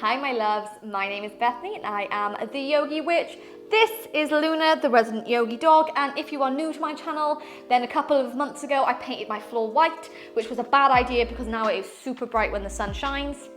Hi my loves, my name is Bethany and I am the Yogi Witch. This is Luna, the resident yogi dog, and if you are new to my channel, then a couple of months ago I painted my floor white, which was a bad idea because now it is super bright when the sun shines.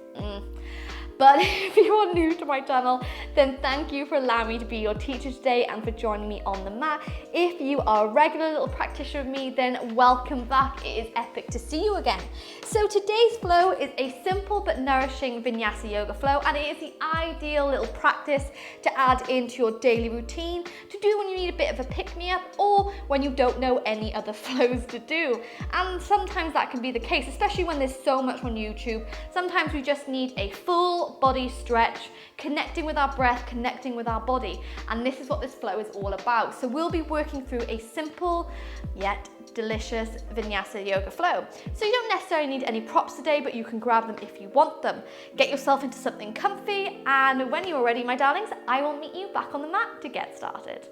But if you are new to my channel, then thank you for allowing me to be your teacher today and for joining me on the mat. If you are a regular little practitioner with me, then welcome back. It is epic to see you again. So today's flow is a simple but nourishing Vinyasa yoga flow, and it is the ideal little practice to add into your daily routine to do when you need a bit of a pick-me-up or when you don't know any other flows to do. And sometimes that can be the case, especially when there's so much on YouTube. Sometimes we just need a full body stretch, connecting with our breath, connecting with our body. And this is what this flow is all about. So we'll be working through a simple yet delicious Vinyasa yoga flow. So you don't necessarily need any props today, but you can grab them if you want them. Get yourself into something comfy, and when you're ready, my darlings, I will meet you back on the mat to get started.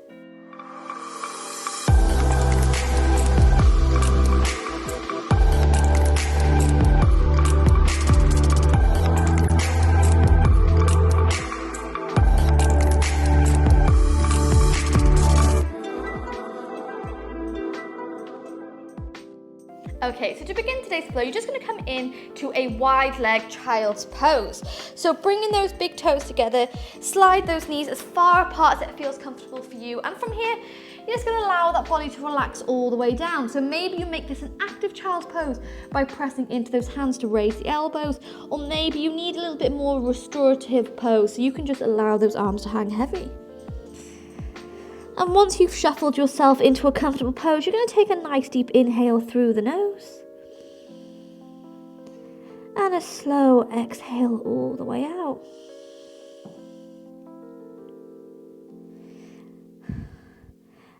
Okay, so to begin today's flow, you're just going to come in to a wide leg child's pose. So bringing those big toes together, slide those knees as far apart as it feels comfortable for you. And from here, you're just going to allow that body to relax all the way down. So maybe you make this an active child's pose by pressing into those hands to raise the elbows, or maybe you need a little bit more restorative pose, so you can just allow those arms to hang heavy. And once you've shuffled yourself into a comfortable pose, you're going to take a nice deep inhale through the nose. And a slow exhale all the way out.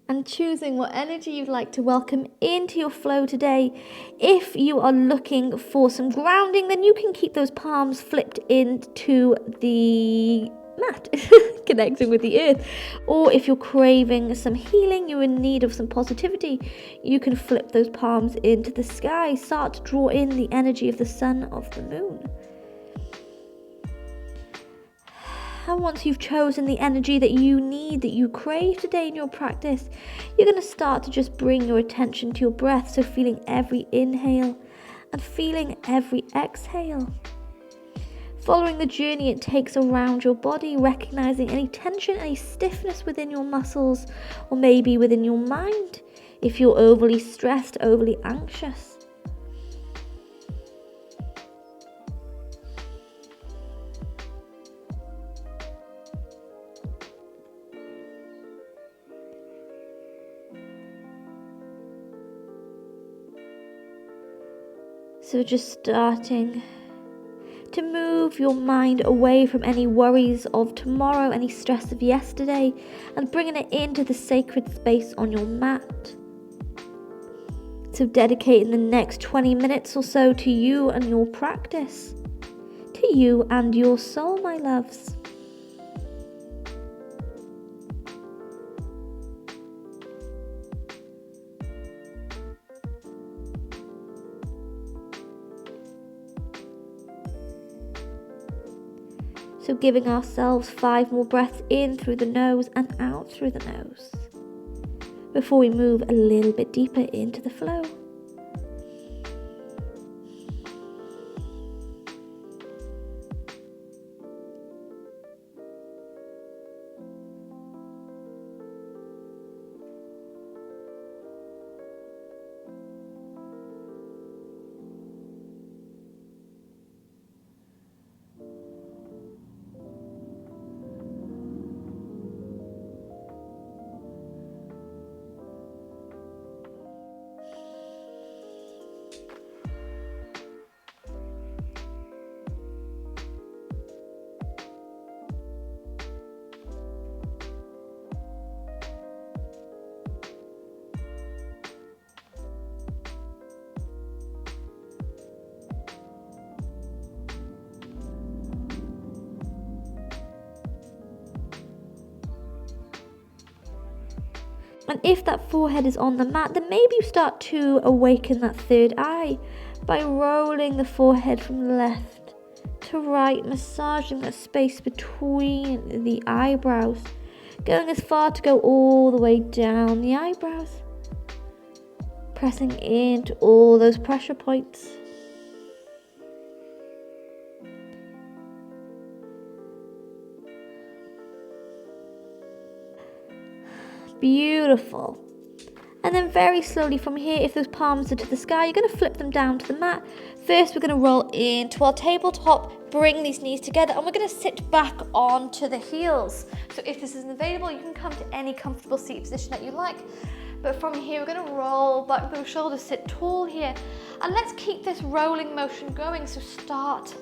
And choosing what energy you'd like to welcome into your flow today. If you are looking for some grounding, then you can keep those palms flipped into the mat, connecting with the earth. Or if you're craving some healing, you're in need of some positivity, you can flip those palms into the sky. Start to draw in the energy of the sun, of the moon. And once you've chosen the energy that you need, that you crave today in your practice, you're going to start to just bring your attention to your breath. So feeling every inhale and feeling every exhale. Following the journey it takes around your body, recognizing any tension, any stiffness within your muscles, or maybe within your mind, if you're overly stressed, overly anxious. So just starting to move your mind away from any worries of tomorrow, any stress of yesterday, and bringing it into the sacred space on your mat. So dedicating the next 20 minutes or so to you and your practice, to you and your soul, my loves. So giving ourselves 5 more breaths in through the nose and out through the nose before we move a little bit deeper into the flow. And if that forehead is on the mat, then maybe you start to awaken that third eye by rolling the forehead from left to right, massaging that space between the eyebrows, going as far to go all the way down the eyebrows, pressing into all those pressure points. Beautiful. And then very slowly from here, if those palms are to the sky, you're going to flip them down to the mat. First, we're going to roll into our tabletop, bring these knees together, and we're going to sit back onto the heels. So if this isn't available, you can come to any comfortable seat position that you like. But from here, we're going to roll back those shoulders, sit tall here. And let's keep this rolling motion going. So start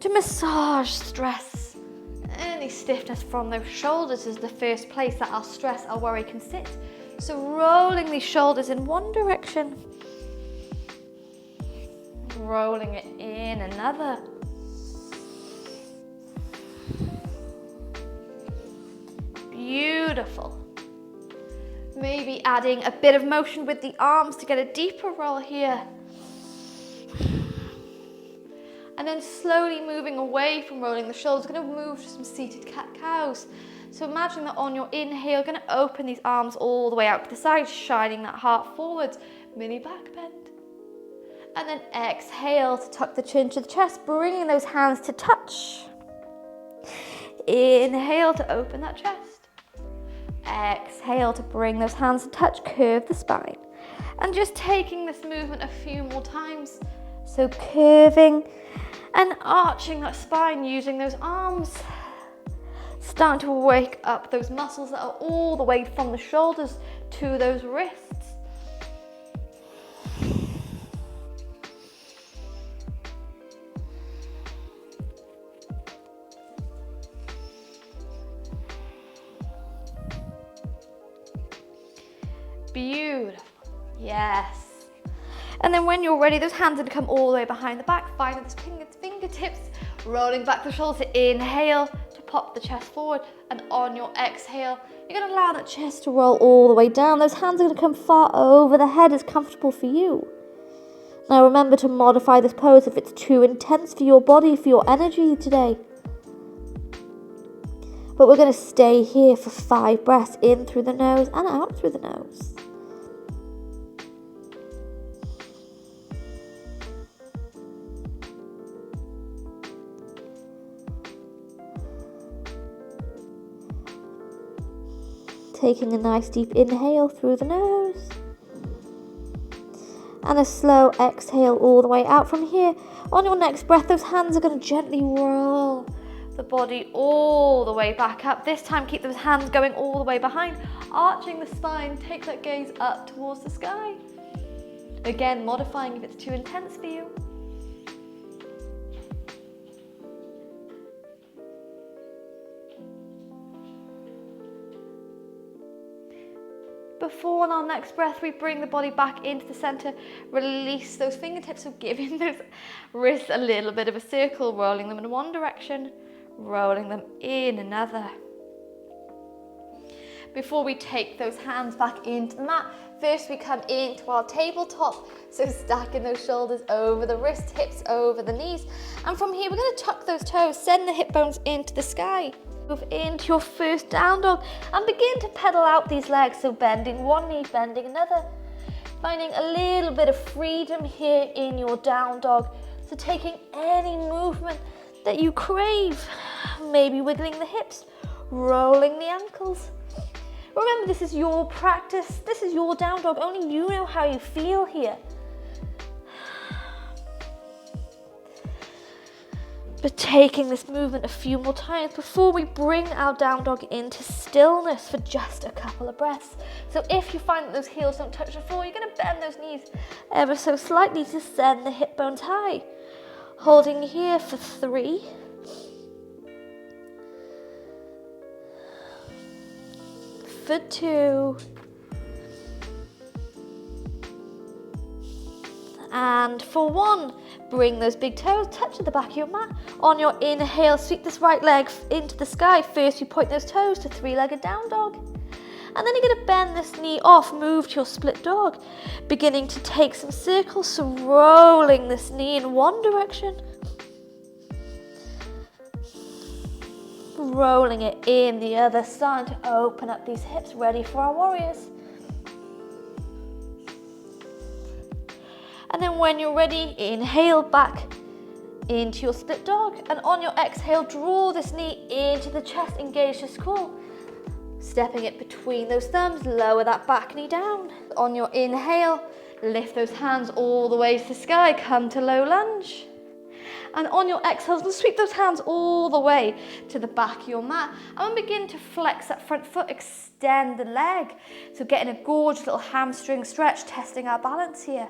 to massage stress. Any stiffness from those shoulders is the first place that our stress, our worry can sit. So rolling these shoulders in one direction, rolling it in another. Beautiful. Maybe adding a bit of motion with the arms to get a deeper roll here. And then slowly moving away from rolling the shoulders, going to move to some seated cat-cows. So imagine that on your inhale, going to open these arms all the way out to the side, shining that heart forwards, mini back bend. And then exhale to tuck the chin to the chest, bringing those hands to touch. Inhale to open that chest. Exhale to bring those hands to touch, curve the spine. And just taking this movement a few more times. So curving and arching that spine using those arms. Starting to wake up those muscles that are all the way from the shoulders to those wrists. Beautiful. Yes. And then when you're ready, those hands are going to come all the way behind the back, finding those fingertips, rolling back the shoulders. Inhale to pop the chest forward, and on your exhale, you're going to allow that chest to roll all the way down. Those hands are going to come far over the head as comfortable for you. Now remember to modify this pose if it's too intense for your body, for your energy today. But we're going to stay here for 5 breaths, in through the nose and out through the nose. Taking a nice deep inhale through the nose. And a slow exhale all the way out from here. On your next breath, those hands are going to gently roll the body all the way back up. This time, keep those hands going all the way behind, arching the spine. Take that gaze up towards the sky. Again, modifying if it's too intense for you. Before on our next breath, we bring the body back into the center, release those fingertips, so giving those wrists a little bit of a circle, rolling them in one direction, rolling them in another. Before we take those hands back into the mat, first we come into our tabletop, so stacking those shoulders over the wrists, hips over the knees, and from here we're going to tuck those toes, send the hip bones into the sky. Move into your first down dog and begin to pedal out these legs, so bending one knee, bending another, finding a little bit of freedom here in your down dog. So taking any movement that you crave, maybe wiggling the hips, rolling the ankles. Remember, this is your practice, this is your down dog, only you know how you feel here. But taking this movement a few more times before we bring our down dog into stillness for just a couple of breaths. So if you find that those heels don't touch the floor, you're going to bend those knees ever so slightly to send the hip bones high. Holding here for 3. For 2. And for 1. Bring those big toes, touch at the back of your mat. On your inhale, sweep this right leg into the sky. First, you point those toes to 3-legged down dog. And then you're going to bend this knee off, move to your split dog. Beginning to take some circles, so rolling this knee in one direction. rolling it in the other side to open up these hips, ready for our warriors. And then when you're ready, inhale back into your split dog, and on your exhale, draw this knee into the chest, engage this core. Stepping it between those thumbs, lower that back knee down. On your inhale, lift those hands all the way to the sky, come to low lunge. And on your exhale, sweep those hands all the way to the back of your mat. And begin to flex that front foot, extend the leg. So getting a gorgeous little hamstring stretch, testing our balance here.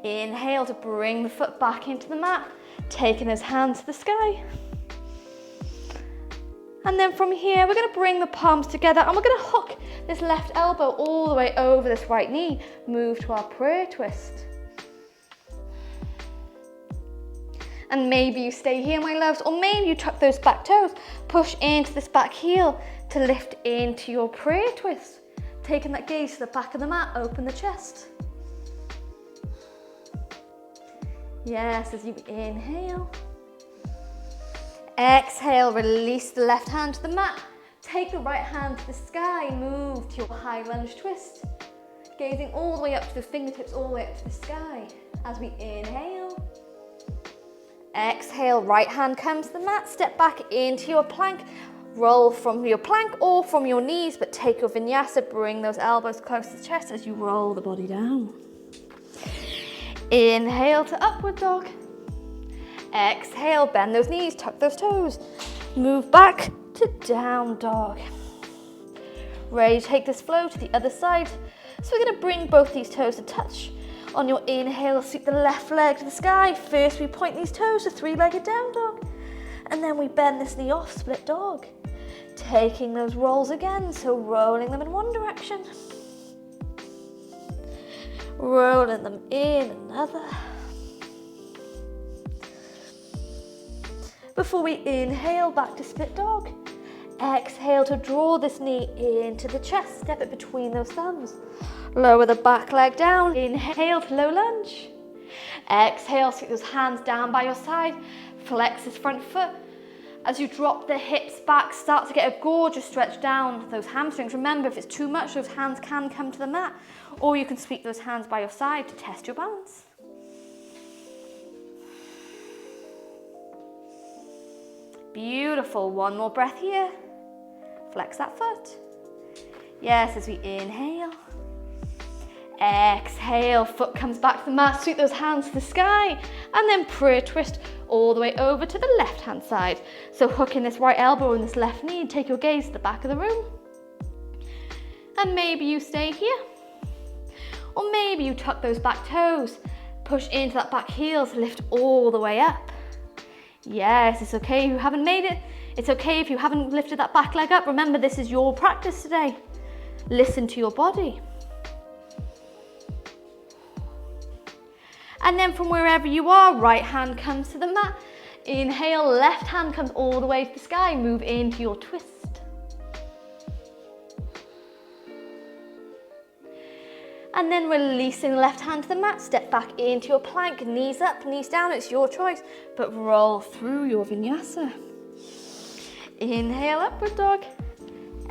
Inhale to bring the foot back into the mat, taking those hands to the sky. And then from here, we're going to bring the palms together and we're going to hook this left elbow all the way over this right knee. Move to our prayer twist. And maybe you stay here, my loves, or maybe you tuck those back toes, push into this back heel to lift into your prayer twist. Taking that gaze to the back of the mat, open the chest. Yes, as you inhale. Exhale, release the left hand to the mat. Take the right hand to the sky, move to your high lunge twist. Gazing all the way up to the fingertips, all the way up to the sky. As we inhale. Exhale, right hand comes to the mat, step back into your plank. Roll from your plank or from your knees, but take your vinyasa, bring those elbows close to the chest as you roll the body down. Inhale to upward dog. Exhale, bend those knees, tuck those toes. Move back to down dog. Ready to take this flow to the other side. So we're going to bring both these toes to touch. On your inhale, sweep the left leg to the sky. First we point these toes to three-legged down dog. And then we bend this knee off, split dog. Taking those rolls again, so rolling them in one direction. Rolling them in another. Before we inhale back to split dog, exhale to draw this knee into the chest, step it between those thumbs. Lower the back leg down, inhale to low lunge. Exhale, sweep those hands down by your side, flex this front foot. As you drop the hips back, start to get a gorgeous stretch down those hamstrings. Remember, if it's too much, those hands can come to the mat, or you can sweep those hands by your side to test your balance. Beautiful, one more breath here. Flex that foot. Yes, as we inhale. Exhale, foot comes back to the mat, sweep those hands to the sky, and then prayer twist all the way over to the left hand side. So hooking this right elbow in this left knee, take your gaze to the back of the room. And maybe you stay here. Or maybe you tuck those back toes, push into that back heel to lift all the way up. Yes, it's okay if you haven't made it. It's okay if you haven't lifted that back leg up. Remember, this is your practice today. Listen to your body. And then from wherever you are, right hand comes to the mat. Inhale, left hand comes all the way to the sky. Move into your twist. And then releasing the left hand to the mat, step back into your plank, knees up, knees down, it's your choice, but roll through your vinyasa. Inhale, upward dog.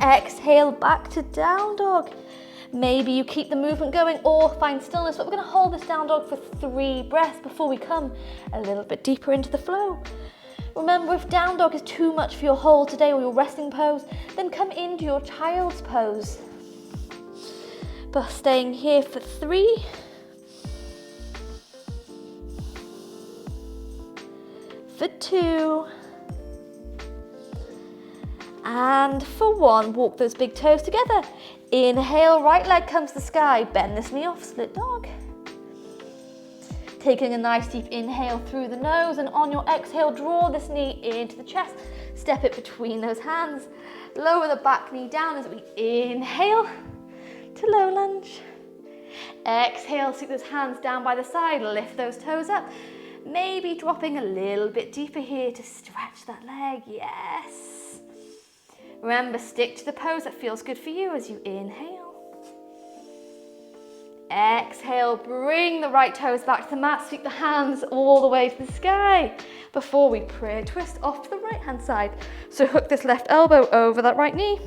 Exhale, back to down dog. Maybe you keep the movement going or find stillness, but we're going to hold this down dog for 3 breaths before we come a little bit deeper into the flow. Remember, if down dog is too much for your hold today or your resting pose, then come into your child's pose. But staying here for 3, for 2, and for 1. Walk those big toes together. Inhale, right leg comes to the sky, bend this knee off, split dog. Taking a nice deep inhale through the nose, and on your exhale, draw this knee into the chest, step it between those hands, lower the back knee down as we inhale to low lunge. Exhale, sweep those hands down by the side, lift those toes up, maybe dropping a little bit deeper here to stretch that leg, yes. Remember, stick to the pose that feels good for you as you inhale. Exhale, bring the right toes back to the mat, sweep the hands all the way to the sky before we prayer twist off to the right hand side. So hook this left elbow over that right knee,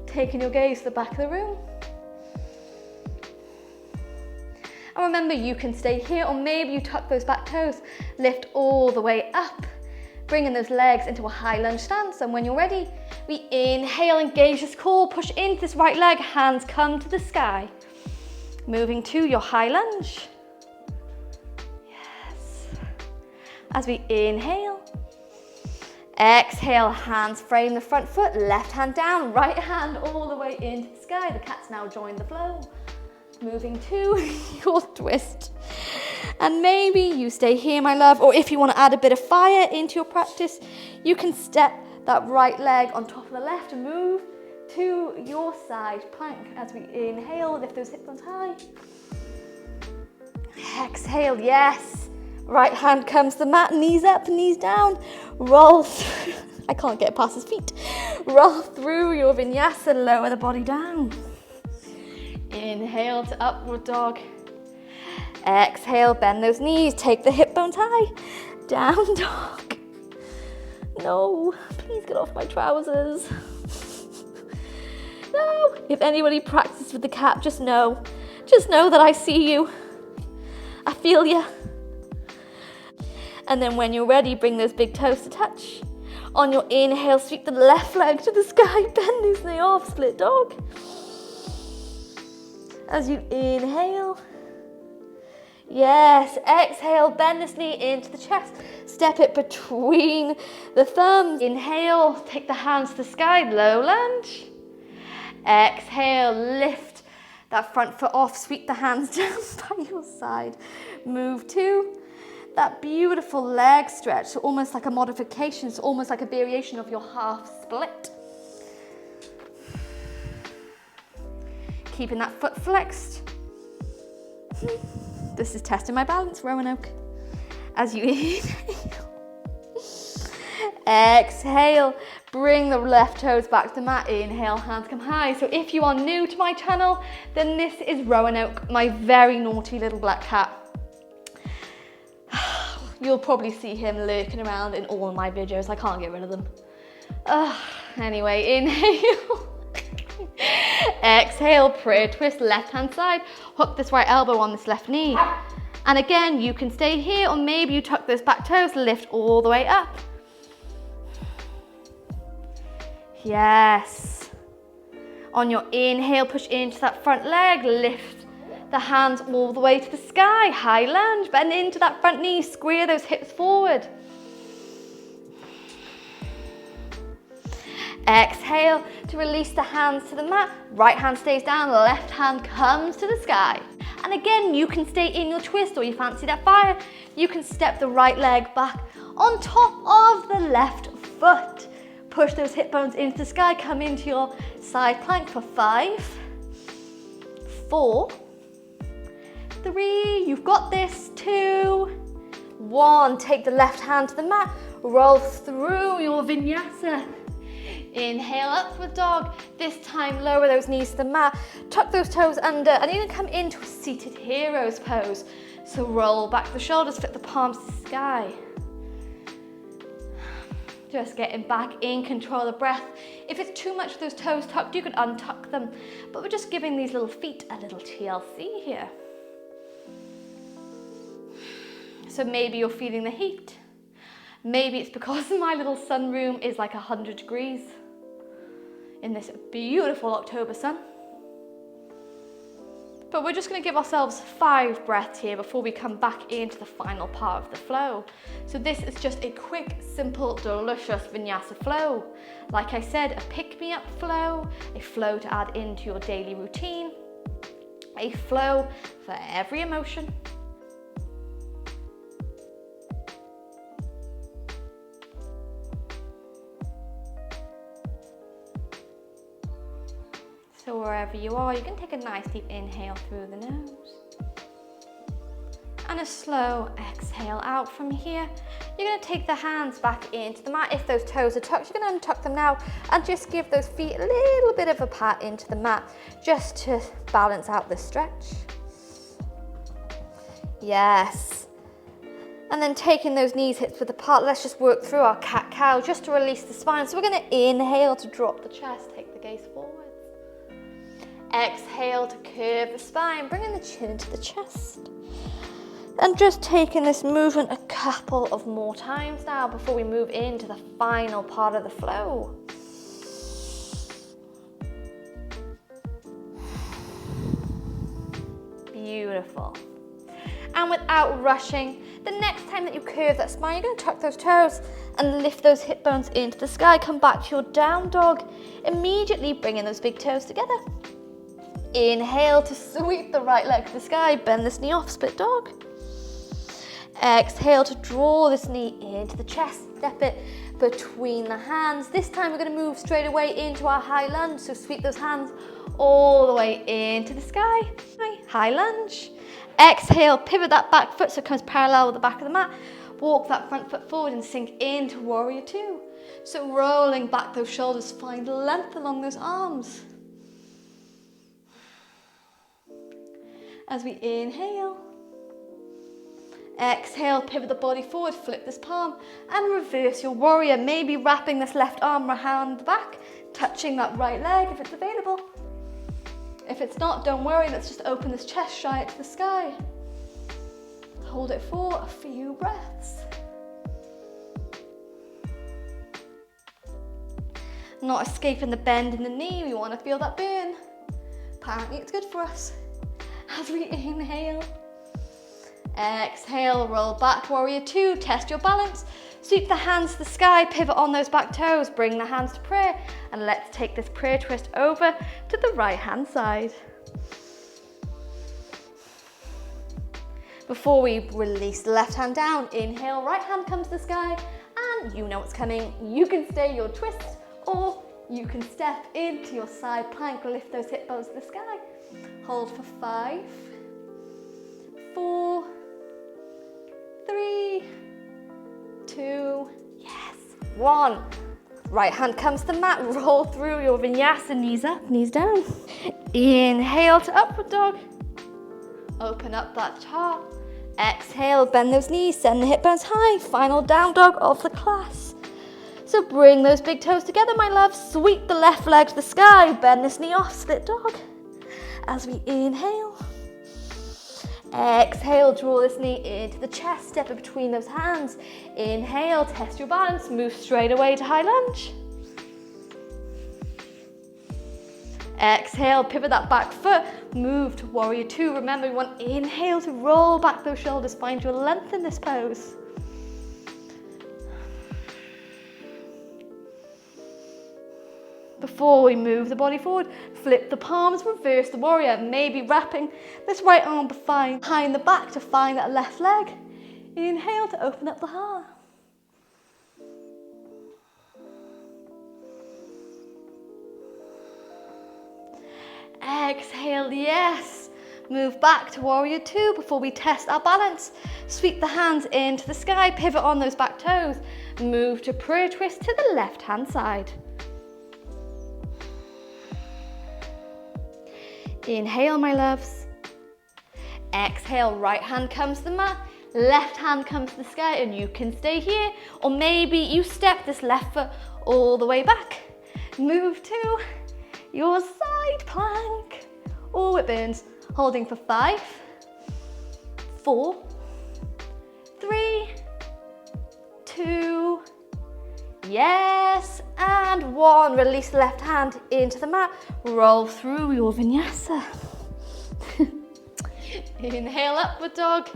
taking your gaze to the back of the room. And remember, you can stay here, or maybe you tuck those back toes, lift all the way up, bringing those legs into a high lunge stance. And when you're ready, we inhale, engage this core, push into this right leg, hands come to the sky. Moving to your high lunge. Yes. As we inhale, exhale, hands frame the front foot, left hand down, right hand all the way into the sky. The cat's now joined the flow. Moving to your twist. And maybe you stay here, my love, or if you want to add a bit of fire into your practice, you can step that right leg on top of the left and move to your side plank. As we inhale, lift those hip bones high. Exhale, yes. Right hand comes to the mat, knees up, knees down. Roll through. I can't get past his feet. Roll through your vinyasa, lower the body down. Inhale to upward dog. Exhale, bend those knees, take the hip bones high. Down dog. No, please get off my trousers. No. If anybody practices with the cat, just know that I see you. I feel you. And then when you're ready, bring those big toes to touch. On your inhale, sweep the left leg to the sky, bend this knee off, split dog. As you inhale, yes, exhale, bend this knee into the chest, step it between the thumbs. Inhale, take the hands to the sky, low lunge. Exhale, lift that front foot off, sweep the hands down by your side. Move to that beautiful leg stretch, so almost like a modification, so almost like a variation of your half split. Keeping that foot flexed. This is testing my balance, Roanoke. As you inhale. Exhale, bring the left toes back to the mat. Inhale, hands come high. So if you are new to my channel, then this is Roanoke, my very naughty little black cat. You'll probably see him lurking around in all my videos. I can't get rid of them. Anyway, inhale. Exhale, prayer twist, left hand side. Hook this right elbow on this left knee. And again, you can stay here, or maybe you tuck those back toes, lift all the way up. Yes. On your inhale, push into that front leg, lift the hands all the way to the sky, high lunge, bend into that front knee, square those hips forward. Exhale to release the hands to the mat, right hand stays down, left hand comes to the sky. And again, you can stay in your twist, or you fancy that fire, you can step the right leg back on top of the left foot. Push those hip bones into the sky, come into your side plank for 5, 4, 3, you've got this, 2, 1. Take the left hand to the mat, roll through your vinyasa. Inhale, upward dog. This time, lower those knees to the mat, tuck those toes under, and you're gonna come into a seated hero's pose. So roll back the shoulders, flip the palms to the sky. Just getting back in control of the breath. If it's too much of those toes tucked, you can untuck them. But we're just giving these little feet a little TLC here. So maybe you're feeling the heat. Maybe it's because my little sunroom is like 100 degrees in this beautiful October sun. But we're just going to give ourselves 5 breaths here before we come back into the final part of the flow. So this is just a quick, simple, delicious vinyasa flow. Like I said, a pick-me-up flow, a flow to add into your daily routine, a flow for every emotion. So wherever you are, you can take a nice deep inhale through the nose. And a slow exhale out from here. You're going to take the hands back into the mat. If those toes are tucked, you're going to untuck them now and just give those feet a little bit of a pat into the mat just to balance out the stretch. Yes. And then taking those knees hips width apart, let's just work through our cat-cow just to release the spine. So we're going to inhale to drop the chest, take the gaze forwards. Exhale to curve the spine, bringing the chin into the chest. And just taking this movement a couple of more times now before we move into the final part of the flow. Beautiful. And without rushing, the next time that you curve that spine, you're going to tuck those toes and lift those hip bones into the sky. Come back to your down dog. Immediately bringing those big toes together. Inhale to sweep the right leg to the sky. Bend this knee off, split dog. Exhale to draw this knee into the chest. Step it between the hands. This time we're going to move straight away into our high lunge. So sweep those hands all the way into the sky. High lunge. Exhale, pivot that back foot so it comes parallel with the back of the mat. Walk that front foot forward and sink into warrior two. So rolling back those shoulders, find length along those arms. As we inhale, exhale, pivot the body forward, flip this palm and reverse your warrior. Maybe wrapping this left arm around the back, touching that right leg if it's available. If it's not, don't worry, let's just open this chest, shy it to the sky. Hold it for a few breaths. Not escaping the bend in the knee, we want to feel that burn. Apparently it's good for us. As we inhale, exhale, roll back, warrior two, test your balance. Sweep the hands to the sky, pivot on those back toes, bring the hands to prayer, and let's take this prayer twist over to the right hand side. Before we release the left hand down, inhale, right hand comes to the sky, and you know what's coming. You can stay your twist, or you can step into your side plank, lift those hip bones to the sky. Hold for 5, 4, 3, 2, yes, 1. Right hand comes to the mat, roll through your vinyasa, knees up, knees down. Inhale to upward dog. Open up that heart. Exhale, bend those knees, send the hip bones high. Final down dog of the class. So bring those big toes together, my love. Sweep the left leg to the sky, bend this knee off, split dog. As we inhale, exhale, draw this knee into the chest, step it between those hands. Inhale, test your balance, move straight away to high lunge. Exhale, pivot that back foot, move to warrior two. Remember, we want inhale to roll back those shoulders, find your length in this pose. Before we move the body forward, flip the palms, reverse the warrior, maybe wrapping this right arm behind the back to find that left leg. Inhale to open up the heart. Exhale, yes. Move back to warrior two before we test our balance. Sweep the hands into the sky, pivot on those back toes. Move to prayer twist to the left hand side. Inhale, my loves. Exhale, right hand comes to the mat, left hand comes to the sky, and you can stay here. Or maybe you step this left foot all the way back. Move to your side plank. Oh, it burns. Holding for 5, 4, 3, 2, yes, and 1. Release the left hand into the mat. Roll through your vinyasa. Inhale, upward dog.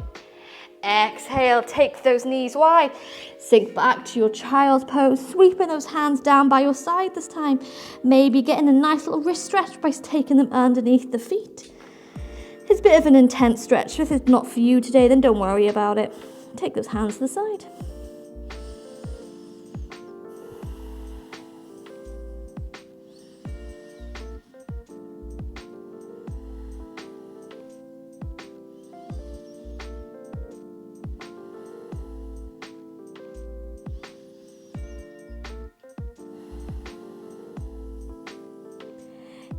Exhale, take those knees wide. Sink back to your child's pose, sweeping those hands down by your side this time. Maybe getting a nice little wrist stretch by taking them underneath the feet. It's a bit of an intense stretch. If it's not for you today, then don't worry about it. Take those hands to the side.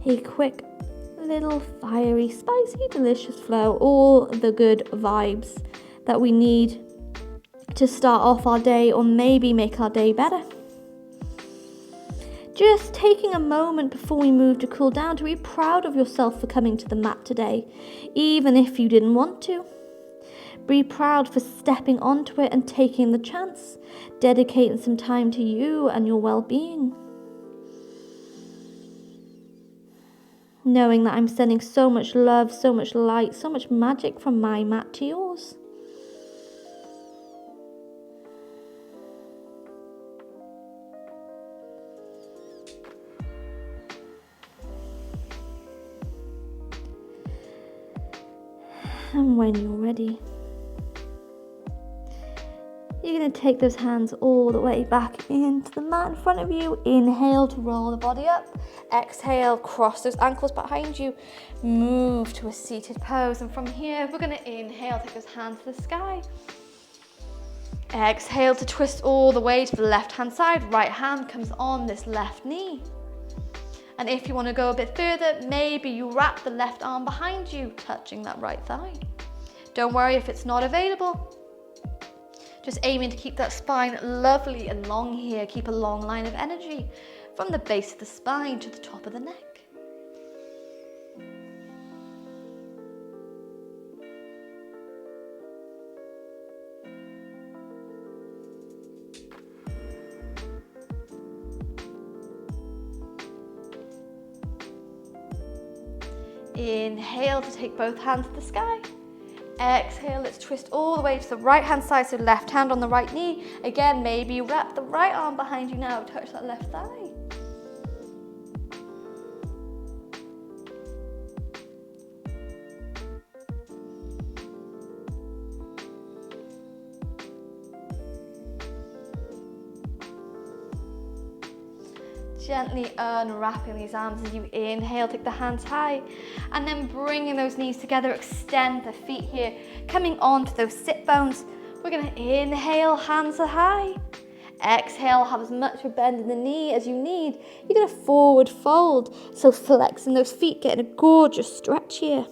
a quick little fiery, spicy, delicious flow. All the good vibes that we need to start off our day or maybe make our day better. Just taking a moment before we move to cool down to be proud of yourself for coming to the mat today, even if you didn't want to. Be proud for stepping onto it and taking the chance, dedicating some time to you and your well-being. Knowing that I'm sending so much love, so much light, so much magic from my mat to yours. And when you're ready, you're going to take those hands all the way back into the mat in front of you. Inhale to roll the body up. Exhale, cross those ankles behind you. Move to a seated pose. And from here, we're going to inhale, take those hands to the sky. Exhale to twist all the way to the left-hand side. Right hand comes on this left knee. And if you want to go a bit further, maybe you wrap the left arm behind you, touching that right thigh. Don't worry if it's not available. Just aiming to keep that spine lovely and long here. Keep a long line of energy from the base of the spine to the top of the neck. Inhale to take both hands to the sky. Exhale, let's twist all the way to the right hand side, so left hand on the right knee. Again, maybe you wrap the right arm behind you now, touch that left thigh. Gently unwrapping these arms as you inhale, take the hands high, and then bringing those knees together, extend the feet here, coming onto those sit bones. We're going to inhale, hands are high. Exhale, have as much of a bend in the knee as you need. You're going to forward fold, so flexing those feet, getting a gorgeous stretch here.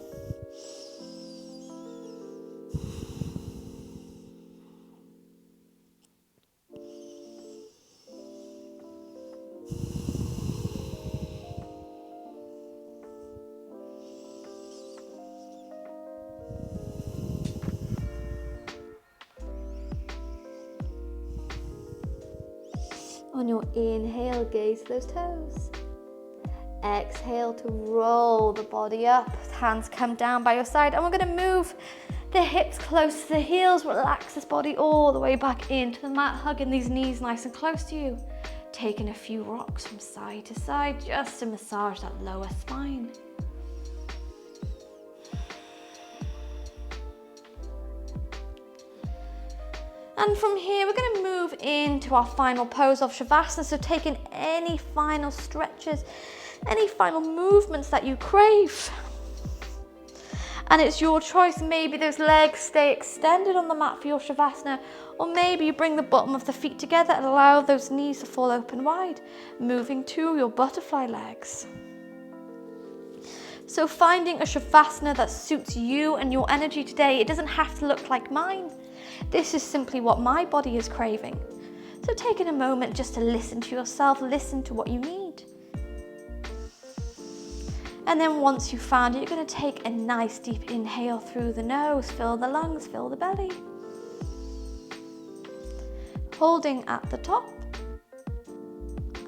On your inhale, gaze those toes. Exhale to roll the body up. Hands come down by your side, and we're going to move the hips close to the heels. Relax this body all the way back into the mat, hugging these knees nice and close to you. Taking a few rocks from side to side just to massage that lower spine. And from here, we're going to move into our final pose of Shavasana. So taking any final stretches, any final movements that you crave. And it's your choice. Maybe those legs stay extended on the mat for your Shavasana, or maybe you bring the bottom of the feet together and allow those knees to fall open wide, moving to your butterfly legs. So finding a Shavasana that suits you and your energy today. It doesn't have to look like mine. This is simply what my body is craving. So taking a moment just to listen to yourself, listen to what you need. And then once you've found it, you're going to take a nice deep inhale through the nose, fill the lungs, fill the belly. Holding at the top.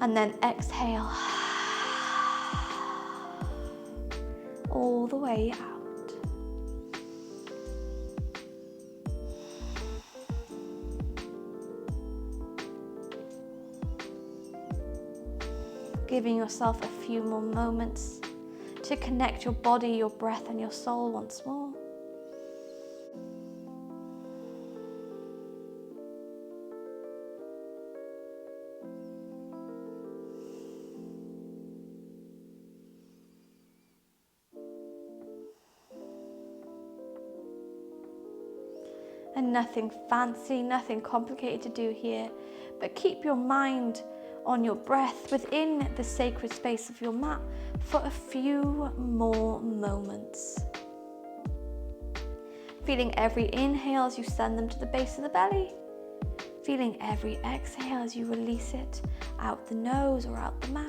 And then exhale. All the way out. Giving yourself a few more moments to connect your body, your breath, and your soul once more. And nothing fancy, nothing complicated to do here, but keep your mind on your breath within the sacred space of your mat for a few more moments. Feeling every inhale as you send them to the base of the belly. Feeling every exhale as you release it out the nose or out the mouth.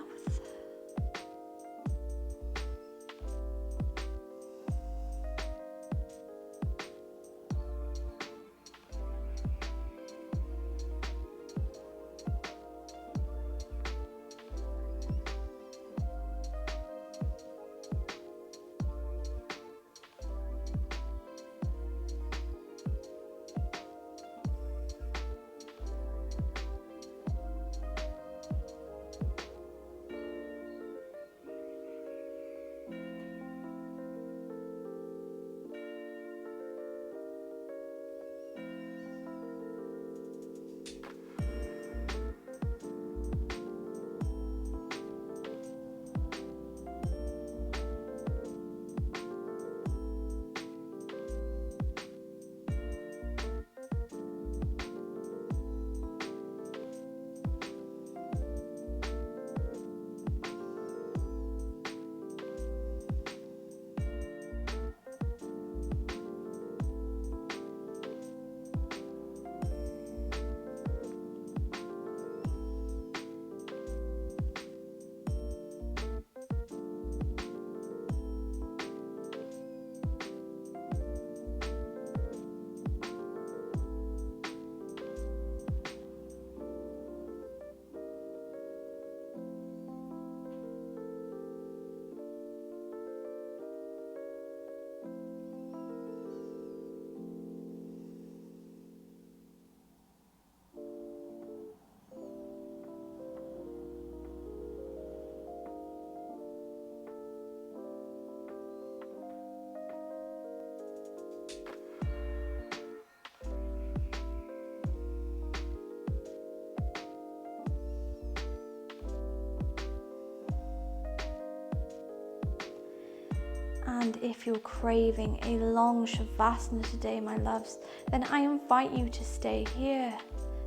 And if you're craving a long Shavasana today, my loves, then I invite you to stay here,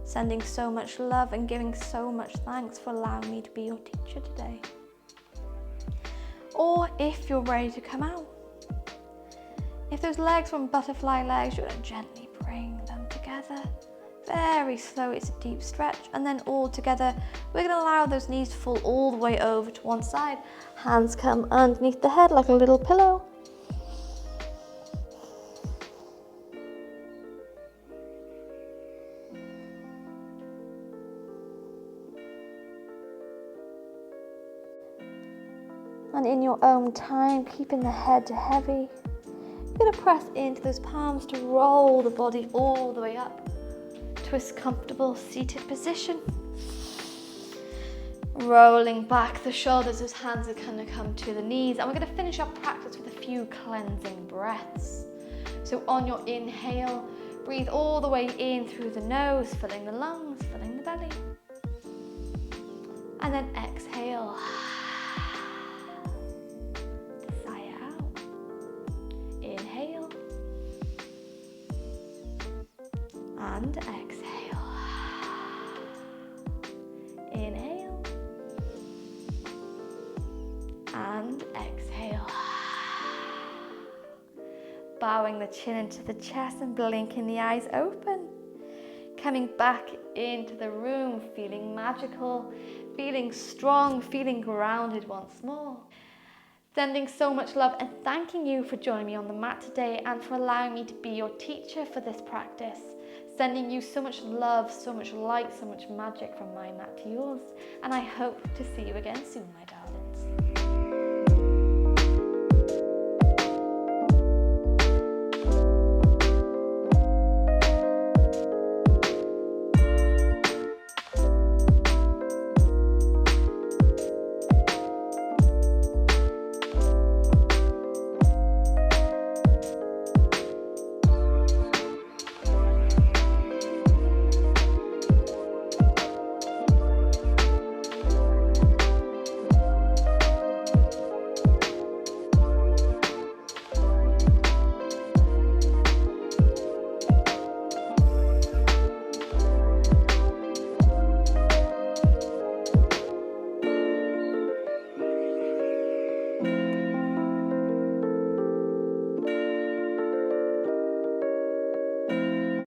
sending so much love and giving so much thanks for allowing me to be your teacher today. Or if you're ready to come out, if those legs were butterfly legs, you're going to gently bring them together. Very slow, it's a deep stretch, and then all together, we're going to allow those knees to fall all the way over to one side. Hands come underneath the head like a little pillow. And in your own time, keeping the head heavy, you're going to press into those palms to roll the body all the way up to a comfortable seated position. Rolling back the shoulders, those hands are going to come to the knees, and we're going to finish our practice with a few cleansing breaths. So on your inhale, breathe all the way in through the nose, filling the lungs, filling the belly. And then exhale. Sigh out. Inhale. And exhale. Inhale. And exhale. Bowing the chin into the chest and blinking the eyes open. Coming back into the room, feeling magical, feeling strong, feeling grounded once more. Sending so much love and thanking you for joining me on the mat today and for allowing me to be your teacher for this practice. Sending you so much love, so much light, so much magic from my mat to yours. And I hope to see you again soon, my darling.